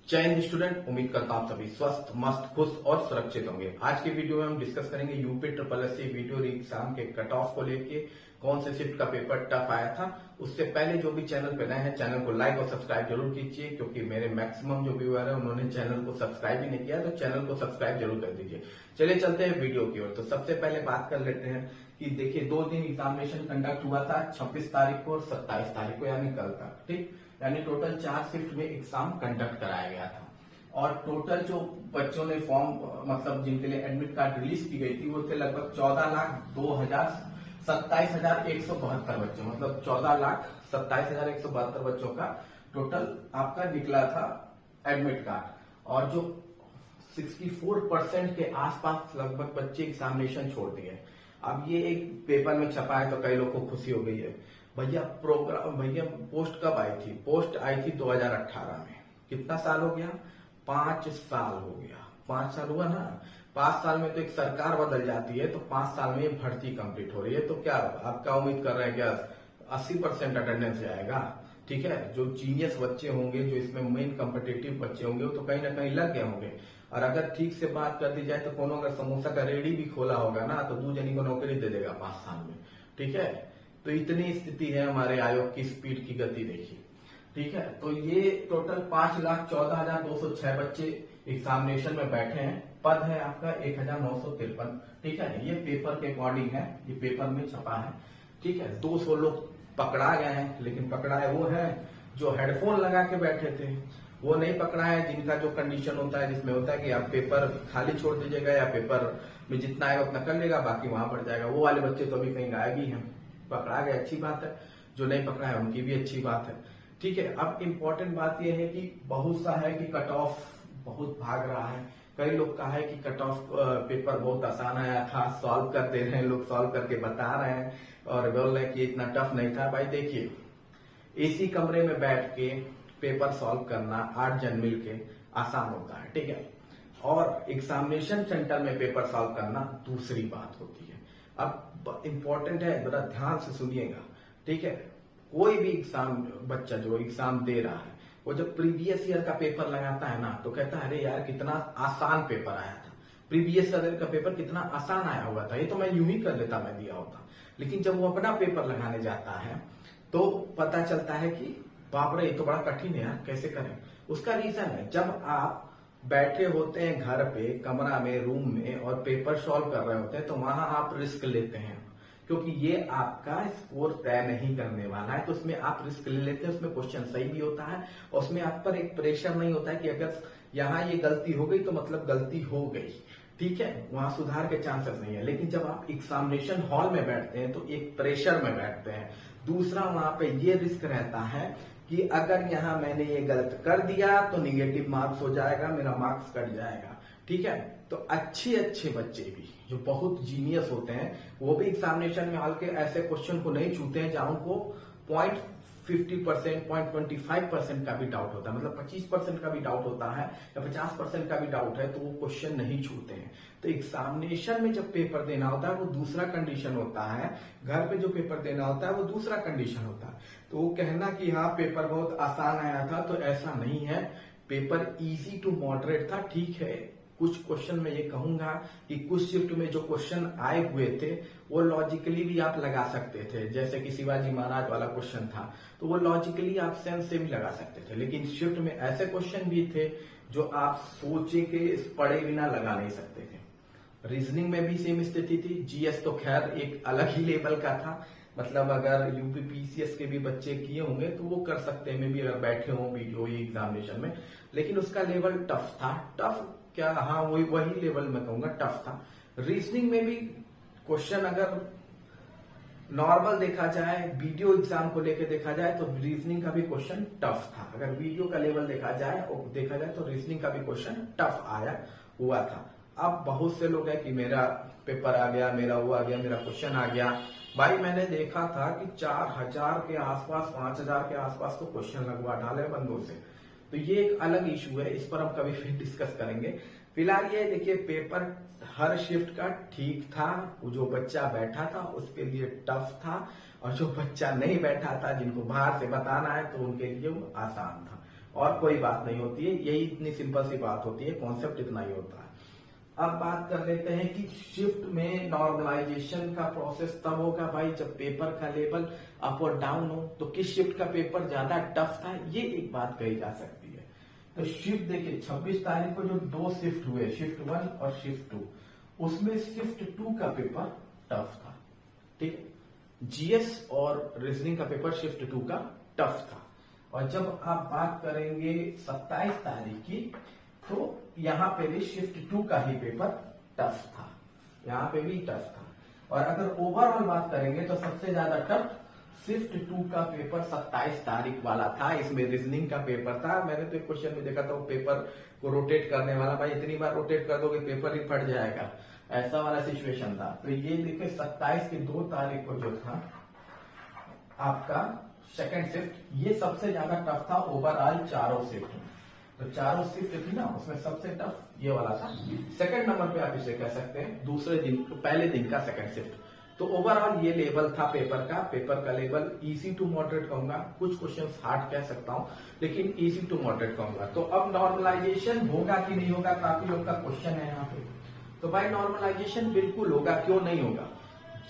जय हिंद स्टूडेंट, उम्मीद करता हूं आप सभी स्वस्थ, मस्त, खुश और सुरक्षित होंगे। आज के वीडियो में हम डिस्कस करेंगे UP triple SC video exam के कट ऑफ को लेके कौन से शिफ्ट का पेपर टफ आया था। उससे पहले जो भी चैनल पे नए हैं चैनल को लाइक और सब्सक्राइब जरूर कीजिए, क्योंकि मेरे मैक्सिमम जो व्यूअर है उन्होंने चैनल को सब्सक्राइब ही नहीं किया, तो चैनल को सब्सक्राइब जरूर कर दीजिए। चलिए चलते हैं वीडियो की ओर। तो सबसे पहले बात कर लेते हैं कि देखिए 2 दिन एग्जामिनेशन कंडक्ट हुआ था, 26 तारीख को और 27 तारीख को, यानी कल तक। ठीक, यानी टोटल 4 शिफ्ट में एग्जाम कंडक्ट कराया गया था। और टोटल जो बच्चों ने फॉर्म मतलब जिनके लिए एडमिट कार्ड रिलीज की गई थी वो थे लगभग 14,02,27,172 बच्चे, मतलब 14,27,172 बच्चों का टोटल आपका निकला था एडमिट कार्ड। और जो 64% के आसपास लगभग बच्चे एग्जामिनेशन छोड़ दिए। अब ये एक पेपर में छपा है तो कई लोग को खुशी हो गई है। भैया पोस्ट कब आई थी? पोस्ट आई थी 2018 में। कितना साल हो गया? 5 साल हो गया। 5 साल हुआ ना। 5 साल में तो एक सरकार बदल जाती है, तो 5 साल में ये भर्ती कंप्लीट हो रही है। तो क्या आप क्या उम्मीद कर रहे हैं? क्या 80% अटेंडेंस जाएगा? ठीक है, जो जीनियस बच्चे होंगे, जो इसमें मेन कॉम्पिटिटिव बच्चे होंगे, वो तो कहीं ना कहीं लग गए होंगे। और अगर ठीक से बात कर दी जाए तो कोनो अगर समोसा का रेडी भी खोला होगा ना तो 2 जनी को नौकरी दे देगा 5 साल में। ठीक है, तो इतनी स्थिति है हमारे आयोग की। स्पीड की गति देखिए। ठीक है, तो ये टोटल 5,14,206 बच्चे एग्जामिनेशन में बैठे हैं। पद है आपका 1,953। ठीक है, ये पेपर के अकॉर्डिंग है, ये पेपर में छपा है। ठीक है, 200 लोग पकड़ा गए हैं, लेकिन पकड़ाए वो है जो हेडफोन लगा के बैठे थे। वो नहीं पकड़ा है जिनका जो कंडीशन होता है, जिसमें होता है कि आप पेपर खाली छोड़ दीजिएगा या पेपर में जितना आएगा उतना कर लेगा, बाकी वहां पड़ जाएगा। वो वाले बच्चे तो अभी कहीं गायब ही हैं। पकड़ा गए, अच्छी बात है। जो नहीं पकड़ा है उनकी भी अच्छी बात है। ठीक है, अब इम्पोर्टेंट बात यह है कि बहुत सा है कि कट ऑफ बहुत भाग रहा है। कई लोग का है कि कट ऑफ पेपर बहुत आसान आया था, सॉल्व कर दे रहे हैं लोग, सॉल्व करके बता रहे हैं और बोल रहे हैं कि इतना टफ नहीं था। भाई देखिए, एसी कमरे में बैठ के पेपर सॉल्व करना 8 जन मिल के आसान होता है। ठीक है, और एग्जामिनेशन सेंटर में पेपर सॉल्व करना दूसरी बात होती है। अब इम्पोर्टेंट है, बड़ा ध्यान से सुनिएगा। ठीक है, कोई भी एग्जाम बच्चा जो एग्जाम दे रहा है, वो जब प्रीवियस ईयर का पेपर लगाता है ना तो कहता है अरे यार कितना आसान पेपर आया था, प्रीवियस ईयर का पेपर कितना आसान आया हुआ था, ये तो मैं यूं ही कर लेता, मैं दिया होता। लेकिन जब वो अपना पेपर लगाने जाता है तो पता चलता है कि बाप रे ये तो बड़ा कठिन है यार, कैसे करें। उसका रीजन है, जब आप बैठे होते हैं घर पे, कमरा में, रूम में और पेपर सॉल्व कर रहे होते हैं तो वहां आप रिस्क लेते हैं, क्योंकि ये आपका स्कोर तय नहीं करने वाला है। तो उसमें आप रिस्क ले लेते हैं, उसमें क्वेश्चन सही भी होता है और उसमें आप पर एक प्रेशर नहीं होता है कि अगर यहाँ ये गलती हो गई तो मतलब गलती हो गई। ठीक है, वहां सुधार के चांसेस नहीं है। लेकिन जब आप एग्जामिनेशन हॉल में बैठते हैं तो एक प्रेशर में बैठते हैं। दूसरा, वहां पे ये रिस्क रहता है कि अगर यहाँ मैंने ये गलत कर दिया तो निगेटिव मार्क्स हो जाएगा, मेरा मार्क्स कट जाएगा। ठीक है, तो अच्छे बच्चे भी जो बहुत जीनियस होते हैं वो भी एग्जामिनेशन में हॉल के ऐसे क्वेश्चन को नहीं छूते हैं जहां उनको 0.50%, 0.25% का भी डाउट होता है, मतलब 25% का भी डाउट होता है या 50% का भी डाउट है, तो वो क्वेश्चन नहीं छूते हैं। तो एग्जामिनेशन में जब पेपर देना होता है वो दूसरा कंडीशन होता है, घर पे जो पेपर देना होता है वो दूसरा कंडीशन होता है। तो वो कहना कि हाँ पेपर बहुत आसान आया था, तो ऐसा नहीं है। पेपर इजी टू मॉडरेट था। ठीक है, कुछ क्वेश्चन में ये कहूंगा कि कुछ शिफ्ट में जो क्वेश्चन आए हुए थे वो लॉजिकली भी आप लगा सकते थे, जैसे कि शिवाजी महाराज वाला क्वेश्चन था तो वो लॉजिकली आप सेंस से भी लगा सकते थे। लेकिन शिफ्ट में ऐसे क्वेश्चन भी थे जो आप सोचे के पढ़े बिना लगा नहीं सकते थे। रीजनिंग में भी सेम स्थिति थी। जीएस तो खैर एक अलग ही लेवल का था, मतलब अगर यूपी पीसीएस के भी बच्चे किए होंगे तो वो कर सकते हैं, मे भी अगर बैठे हों वीडियो एग्जामिनेशन में। लेकिन उसका लेवल टफ था। टफ क्या, हाँ वही लेवल में कहूंगा टफ था। रीजनिंग में भी क्वेश्चन अगर नॉर्मल देखा जाए, वीडियो एग्जाम को लेकर देखा जाए तो रीजनिंग का भी क्वेश्चन टफ था। अगर वीडियो का लेवल देखा जाए तो रीजनिंग का भी क्वेश्चन टफ आया हुआ था। अब बहुत से लोग हैं कि मेरा पेपर आ गया, मेरा वो आ गया, मेरा क्वेश्चन आ गया। भाई मैंने देखा था कि 4,000 के आसपास, 5,000 के आसपास तो क्वेश्चन लगवा डाले बंदों से। तो ये एक अलग इशू है, इस पर हम कभी फिर डिस्कस करेंगे। फिलहाल ये देखिए, पेपर हर शिफ्ट का ठीक था। जो बच्चा बैठा था उसके लिए टफ था, और जो बच्चा नहीं बैठा था, जिनको बाहर से बताना है, तो उनके लिए वो आसान था। और कोई बात नहीं होती है, यही इतनी सिंपल सी बात होती है, कॉन्सेप्ट इतना ही होता है। अब बात कर लेते हैं कि शिफ्ट में नॉर्मलाइजेशन का प्रोसेस तब होगा भाई जब पेपर का लेवल अप और डाउन हो। तो किस शिफ्ट का पेपर ज्यादा टफ था, ये एक बात कही जा सकती है। तो शिफ्ट देखिए 26 तारीख को जो 2 शिफ्ट हुए, शिफ्ट 1 और शिफ्ट 2, उसमें शिफ्ट 2 का पेपर टफ था, ठीक है। जीएस और रीजनिंग का पेपर शिफ्ट 2 का टफ था। और जब आप बात करेंगे 27 तारीख की, तो यहां पे भी शिफ्ट 2 का ही पेपर टफ था, यहां पे भी टफ था। और अगर ओवरऑल बात करेंगे तो सबसे ज्यादा टफ शिफ्ट 2 का पेपर 27 तारीख वाला था। इसमें रीजनिंग का पेपर था, मैंने तो एक क्वेश्चन में देखा था वो पेपर को रोटेट करने वाला, भाई इतनी बार रोटेट कर दोगे पेपर ही फट जाएगा, ऐसा वाला सिचुएशन था। तो ये देखिए 27 की 2 तारीख को जो था आपका सेकंड शिफ्ट, ये सबसे ज्यादा टफ था ओवरऑल चारों शिफ्ट में। तो चारों शिफ्ट थी ना, उसमें सबसे टफ ये वाला था। सेकंड नंबर पे आप इसे कह सकते हैं दूसरे दिन, पहले दिन का सेकंड शिफ्ट। तो ओवरऑल ये लेवल था पेपर का लेवल इजी टू मॉडरेट कहूंगा, कुछ क्वेश्चंस हार्ड कह सकता हूं, लेकिन इजी टू मॉडरेट कहूंगा। तो अब नॉर्मलाइजेशन होगा कि नहीं होगा, काफी लोग का क्वेश्चन है यहाँ पे। तो भाई नॉर्मलाइजेशन बिल्कुल होगा, क्यों नहीं होगा।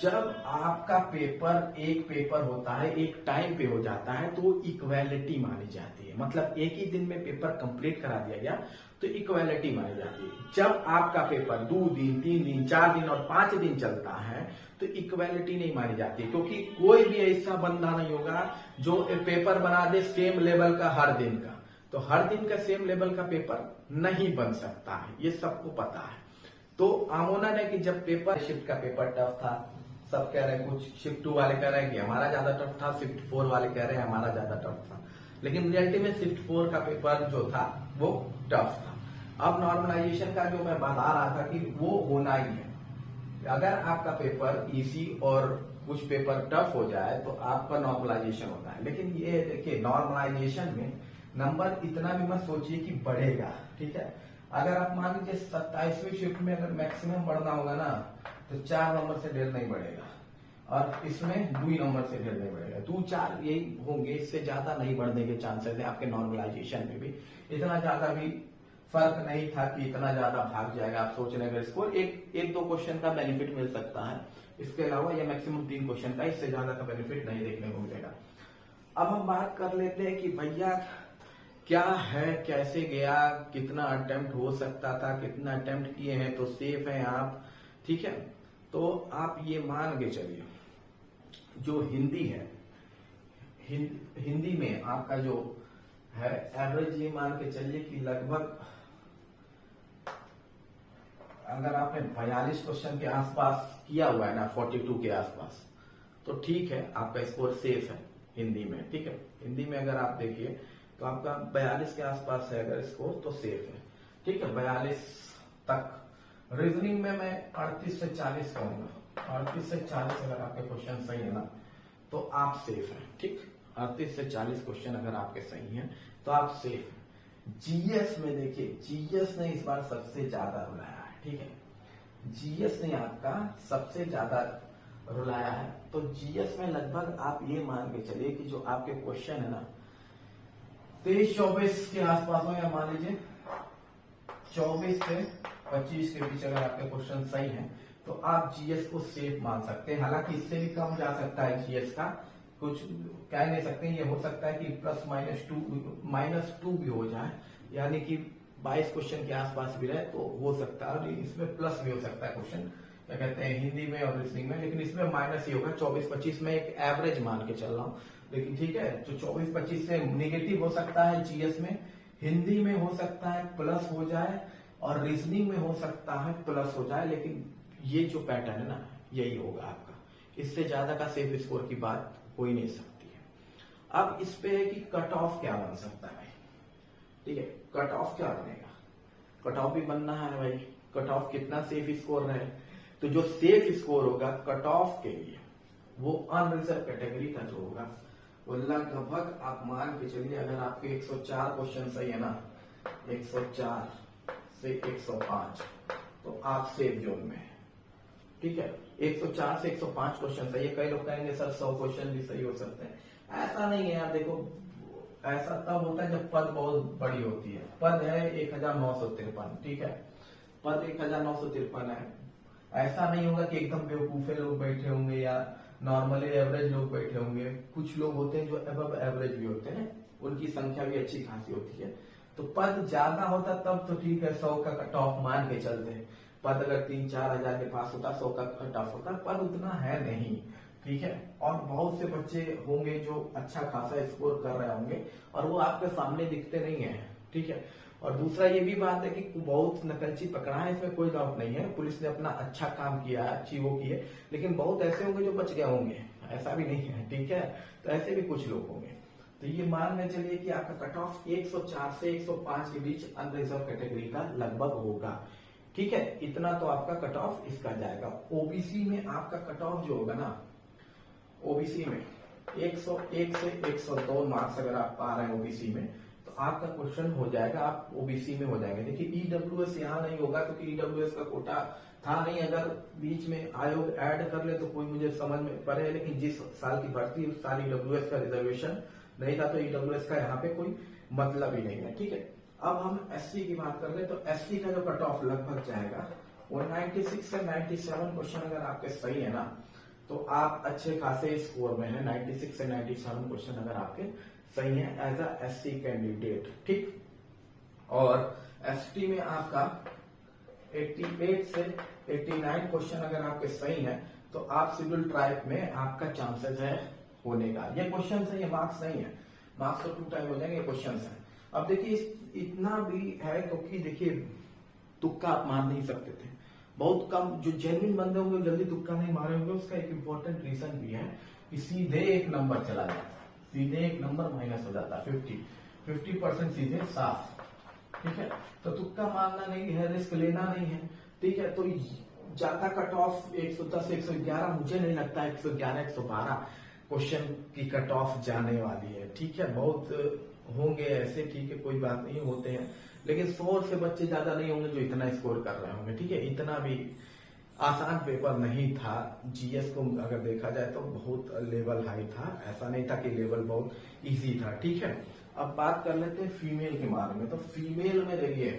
जब आपका पेपर एक पेपर होता है, एक टाइम पे हो जाता है, तो इक्वालिटी मानी जाती है। मतलब एक ही दिन में पेपर कंप्लीट करा दिया गया तो इक्वालिटी मानी जाती है। जब आपका पेपर 2 दिन, 3 दिन, 4 दिन और 5 दिन चलता है तो इक्वालिटी नहीं मानी जाती, क्योंकि कोई भी ऐसा बंदा नहीं होगा जो पेपर बना दे सेम लेवल का हर दिन का। तो हर दिन का सेम लेवल का पेपर नहीं बन सकता है, ये सबको पता है। तो आमोनन है कि जब पेपर शिफ्ट का पेपर टफ था, सब कह रहे हैं, कुछ शिफ्ट 2 वाले कह रहे हैं कि हमारा ज्यादा टफ था, शिफ्ट 4 वाले कह रहे हैं हमारा ज्यादा टफ था, लेकिन रियलिटी में शिफ्ट 4 का पेपर जो था वो टफ था। अब नॉर्मलाइजेशन का जो मैं बता रहा था कि वो होना ही है। अगर आपका पेपर इजी और कुछ पेपर टफ हो जाए तो आपका नॉर्मलाइजेशन होता है। लेकिन ये देखिए नॉर्मलाइजेशन में नंबर इतना भी मत सोचिए कि बढ़ेगा, ठीक है। अगर आप मान लीजिए 27वीं शिफ्ट में अगर मैक्सिमम बढ़ना होगा ना, तो 4 नंबर से ढेर नहीं बढ़ेगा, और इसमें 2 नंबर से ढेर नहीं बढ़ेगा, 2-4 यही होंगे, इससे ज्यादा नहीं बढ़ने के चांसेस है। आपके नॉर्मलाइजेशन में भी इतना ज्यादा भी फर्क नहीं था कि इतना ज्यादा भाग जाएगा। आप सोच रहे हैं स्कोर एक 2 क्वेश्चन का बेनिफिट मिल सकता है, इसके अलावा ये मैक्सिमम 3 क्वेश्चन का, इससे ज्यादा का बेनिफिट नहीं देखने को मिलेगा। अब हम बात कर लेते हैं कि भैया क्या है, कैसे गया, कितना अटेम्प्ट हो सकता था, कितना अटेम्प्ट किए हैं तो सेफ हैं आप, ठीक है। तो आप ये मान के चलिए जो हिंदी है, हिंदी में आपका जो है एवरेज, ये मान के चलिए कि लगभग अगर आपने 42 क्वेश्चन के आसपास किया हुआ है ना, 42 के आसपास, तो ठीक है, आपका स्कोर सेफ है हिंदी में, ठीक है। हिंदी में अगर आप देखिए तो आपका 42 के आसपास है अगर स्कोर, तो सेफ है, ठीक है, 42 तक। रीजनिंग में मैं 38 से 40 कहूंगा, 38 से 40 अगर आपके क्वेश्चन सही है ना तो आप सेफ हैं, ठीक। 38 से 40 क्वेश्चन अगर आपके सही हैं तो आप सेफ हैं। जीएस में देखिए, जीएस ने इस बार सबसे ज्यादा रुलाया है, ठीक है। जीएस ने आपका सबसे ज्यादा रुलाया है। तो जीएस में लगभग आप ये मान के चलिए कि जो आपके क्वेश्चन है ना 23-24 के आसपास हो, या मान लीजिए 24 से 25 के बीच अगर आपके क्वेश्चन सही हैं तो आप जीएस को सेफ मान सकते हैं। हालांकि इससे भी कम जा सकता है जीएस का, कुछ कह नहीं सकते, ये हो सकता है कि -2 भी हो जाए, यानी कि 22 क्वेश्चन के आसपास भी रहे तो हो सकता है, और इसमें प्लस भी हो सकता है क्वेश्चन, क्या कहते हैं, हिंदी में और रीजनिंग में, लेकिन इसमें माइनस ही होगा। 24-25 में एक एवरेज मान के चल रहा हूं, लेकिन ठीक है, जो 24-25 से निगेटिव हो सकता है जीएस में, हिंदी में हो सकता है प्लस हो जाए, और रीजनिंग में हो सकता है प्लस हो जाए, लेकिन ये जो पैटर्न है ना यही होगा आपका, इससे ज्यादा का सेफ स्कोर की बात हो ही नहीं सकती है। अब इस पे है कि कट ऑफ क्या बन सकता है भाई, ठीक है, कट ऑफ क्या बनेगा, कट ऑफ भी बनना है भाई, कट ऑफ कितना सेफ स्कोर रहे। तो जो सेफ स्कोर होगा कट ऑफ के लिए वो अनरिजर्व कैटेगरी का जो होगा वो लगभग आप मान के चलिए, अगर आपके 104 क्वेश्चन सही है ना, 104 से 105, तो आप सेफ जोन में है, ठीक है। 104 से 105 क्वेश्चन सही है। कई लोग कहेंगे सर 100 क्वेश्चन भी सही हो सकते हैं, ऐसा नहीं है यार। देखो ऐसा तब होता है जब पद बहुत बड़ी होती है। पद है 1953, ठीक है, पद 1953 है। ऐसा नहीं होगा कि एकदम बेवकूफे लोग बैठे होंगे या नॉर्मली एवरेज लोग बैठे होंगे। कुछ लोग होते हैं जो अबव एवरेज भी होते हैं, उनकी संख्या भी अच्छी खासी होती है। तो पद ज्यादा होता तब तो ठीक है, 100 का कट ऑफ मान के चलते हैं। पद अगर 3-4 हजार के पास होता, 100 का कट ऑफ होता, पद उतना है नहीं, ठीक है। और बहुत से बच्चे होंगे जो अच्छा खासा स्कोर कर रहे होंगे और वो आपके सामने दिखते नहीं है, ठीक है। और दूसरा ये भी बात है कि बहुत नकलची पकड़ा है, इसमें कोई डाउट नहीं है। पुलिस ने अपना अच्छा काम किया, अच्छी वो की है, लेकिन बहुत ऐसे होंगे जो बच गए होंगे, ऐसा भी नहीं है, ठीक है। तो ऐसे भी कुछ लोग होंगे। तो ये मान में चलिए कि आपका कट ऑफ 104 से 105 के बीच अनरिजर्व कैटेगरी का लगभग होगा, ठीक है। इतना तो आपका कट ऑफ इसका जाएगा। ओबीसी में आपका कट ऑफ जो होगा ना, ओबीसी में 101 से 102 मार्क्स अगर आप पा रहे हैं ओबीसी में, तो आपका क्वेश्चन हो जाएगा, आप ओबीसी में हो जाएंगे। देखिए ईडब्ल्यूएस यहाँ नहीं होगा क्योंकि ईडब्ल्यूएस का कोटा था नहीं। अगर बीच में आयोग ऐड कर ले तो कोई मुझे समझ में पड़े, लेकिन जिस साल की भर्ती उस साल ईडब्ल्यूएस का रिजर्वेशन नहीं था, तो ईडब्ल्यूएस का यहाँ पे कोई मतलब ही नहीं है, ठीक है। अब हम एससी की बात कर ले तो एससी का जो कट ऑफ लगभग जाएगा वो 96 से 97 क्वेश्चन अगर आपके सही है ना, तो आप अच्छे खासे स्कोर में है। 96 से 97 क्वेश्चन अगर आपके सही है एज अ एससी कैंडिडेट, ठीक। और एसटी में आपका 88 से 89 क्वेश्चन अगर आपके सही है, तो आप शेड्यूल ट्राइब में आपका चांसेस है होने का। ये क्वेश्चन है, ये मार्क्स नहीं है, मार्क्स तो 2 टाइम हो जाएंगे, क्वेश्चन है। अब देखिए इतना भी है क्योंकि देखिए तुक्का आप मार नहीं सकते थे। बहुत कम जो जेन्युइन बंदे होंगे जल्दी तुक्का नहीं मारे होंगे। उसका एक इम्पोर्टेंट रीजन भी है कि सीधे एक नंबर चला जाता, सीधे एक नंबर माइनस हो जाता, 50% सीधे साफ, ठीक है। तो तुक्का मारना नहीं है, रिस्क लेना नहीं है, ठीक है। तो ज्यादा कट ऑफ 110 111 मुझे नहीं लगता 111 112 क्वेश्चन की कट ऑफ जाने वाली है, ठीक है। बहुत होंगे ऐसे, ठीक है, कोई बात नहीं, होते हैं, लेकिन 100 से बच्चे ज्यादा नहीं होंगे जो इतना स्कोर कर रहे होंगे, ठीक है। इतना भी आसान पेपर नहीं था। जीएस को अगर देखा जाए तो बहुत लेवल हाई था, ऐसा नहीं था कि लेवल बहुत इजी था, ठीक है। अब बात कर लेते हैं फीमेल के बारे में। तो फीमेल में देखिए,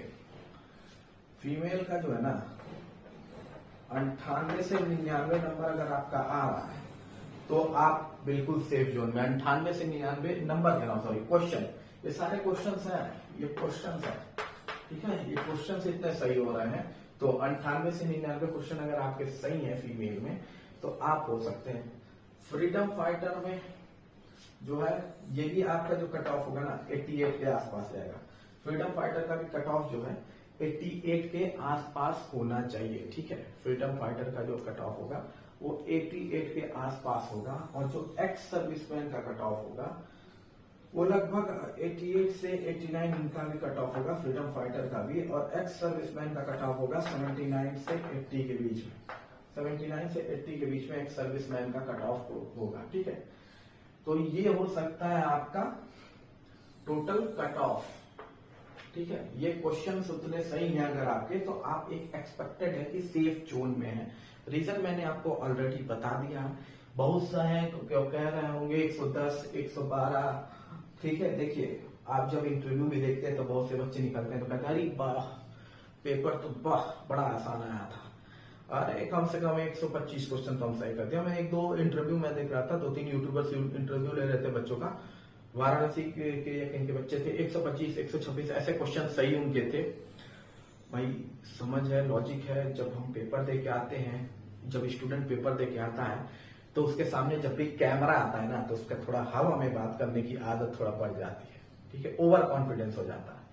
फीमेल का जो है ना 98 से 99 नंबर अगर आपका आ रहा है तो आप बिल्कुल सेफ जोन में। 98 से 99 नंबर कह रहा हूं, सॉरी क्वेश्चन, ये सारे क्वेश्चन हैं, ये क्वेश्चन है, ठीक है। ये क्वेश्चन इतने सही हो रहे हैं, तो 98 से 99 क्वेश्चन अगर आपके सही है फीमेल में तो आप हो सकते हैं। फ्रीडम फाइटर में जो है ये भी आपका जो कट ऑफ होगा ना 88 के आसपास जाएगा। फ्रीडम फाइटर का भी कट ऑफ जो है 88 के आसपास होना चाहिए, ठीक है। फ्रीडम फाइटर का जो कट ऑफ होगा वो 88 के आसपास होगा। और जो एक्स सर्विसमैन का कट ऑफ होगा वो लगभग 88 से 89 इनका भी कट ऑफ होगा, फ्रीडम फाइटर का भी। और एक्स सर्विसमैन का कट ऑफ होगा 79 से 80 के बीच में, 79 से 80 के बीच में एक्स सर्विसमैन का कट ऑफ होगा, ठीक है। तो ये हो सकता है आपका टोटल कट ऑफ, ठीक है। ये क्वेश्चंस उतने सही हैं अगर आपके, तो आप एक एक्सपेक्टेड है कि सेफ जोन में है। रीजन मैंने आपको ऑलरेडी बता दिया। बहुत सा है क्यों कह रहे होंगे 110 112, ठीक है। देखिए आप जब इंटरव्यू भी देखते हैं तो बहुत से बच्चे निकलते हैं तो कहते हैं अरे वाह पेपर तो वाह बड़ा आसान आया था, अरे कम से कम 125 क्वेश्चन तो हम सही करते हैं। मैं 1-2 इंटरव्यू में देख रहा था, 2-3 यूट्यूबर्स इंटरव्यू ले रहे थे बच्चों का, वाराणसी के इनके बच्चे थे, 125 126 ऐसे क्वेश्चन सही उनके थे। भाई समझ है, लॉजिक है। जब हम पेपर दे के आते हैं, जब स्टूडेंट पेपर दे के आता है तो उसके सामने जब भी कैमरा आता है ना तो उसका थोड़ा हवा में बात करने की आदत थोड़ा बढ़ जाती है, ठीक है। ओवर कॉन्फिडेंस हो जाता है,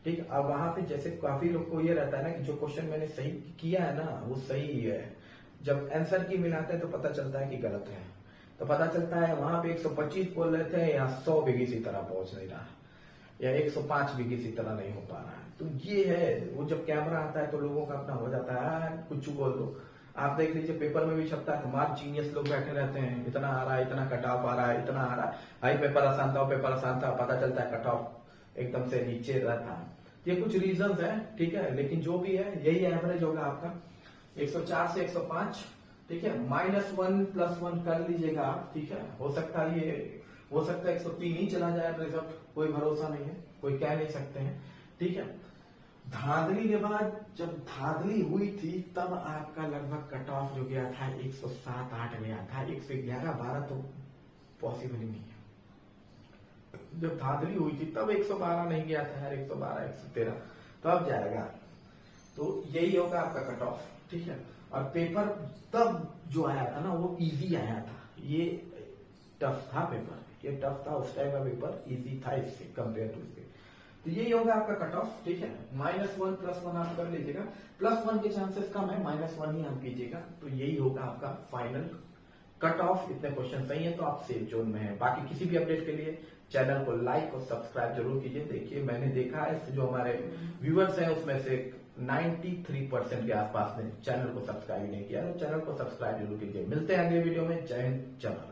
ठीक। अब वहां पे जैसे काफी लोग को ये रहता है ना कि जो क्वेश्चन मैंने सही किया है ना वो सही ही है, जब आंसर की मिलाते हैं तो पता चलता है कि गलत है। तो पता चलता है वहां पे 125 बोल रहे थे, यहाँ 100 भी किसी तरह पहुंच नहीं रहा, या 105 भी किसी तरह नहीं हो पा रहा है। तो ये है, वो जब कैमरा आता है तो लोगों का अपना हो जाता है, कुछ बोल दो। आप देख लीजिए पेपर में भी छपता है, हमारे जीनियस लोग बैठे रहते हैं, इतना आ रहा है, इतना कट ऑफ आ रहा है, इतना आ रहा है, भाई पेपर आसान था, पेपर आसान था, पता चलता है कट ऑफ एकदम से नीचे रहता है। ये कुछ रीजंस है, ठीक है। लेकिन जो भी है यही एवरेज होगा आपका 104 से 105, ठीक है। -1 +1 कर लीजिएगा आप, ठीक है। हो सकता है ये हो सकता है 103 ही चला जाए रिजल्ट, कोई भरोसा नहीं है, कोई कह नहीं सकते हैं। ठीक है, धांधली के बाद जब धांधली हुई थी तब आपका लगभग कट ऑफ जो गया था 107-8 गया था, 111-12 तो पॉसिबल ही नहीं है। जब धांधली हुई थी तब 112 नहीं गया था यार, 112-113 तो अब जाएगा। तो यही होगा आपका कट ऑफ। ठीक है, और पेपर तब जो आया था ना वो इजी आया था, ये टफ था पेपर, ये टफ था उस टाइम का पेपर, इजी था इससे कंपेयर टू इसके। तो यही होगा आपका कट ऑफ। ठीक है, -1 +1 आप कर लीजिएगा, +1 के चांसेस कम है, -1 ही आप कीजिएगा। तो यही होगा आपका फाइनल कट ऑफ। इतने क्वेश्चन सही है तो आप सेफ जोन में है। बाकी किसी भी अपडेट के लिए चैनल को लाइक और सब्सक्राइब जरूर कीजिए। देखिए मैंने देखा है जो हमारे व्यूअर्स हैं उसमें से 93% के आसपास ने चैनल को सब्सक्राइब नहीं किया, तो चैनल को सब्सक्राइब जरूर कीजिए। मिलते हैं अगले वीडियो में। जय हिंद, जय भारत।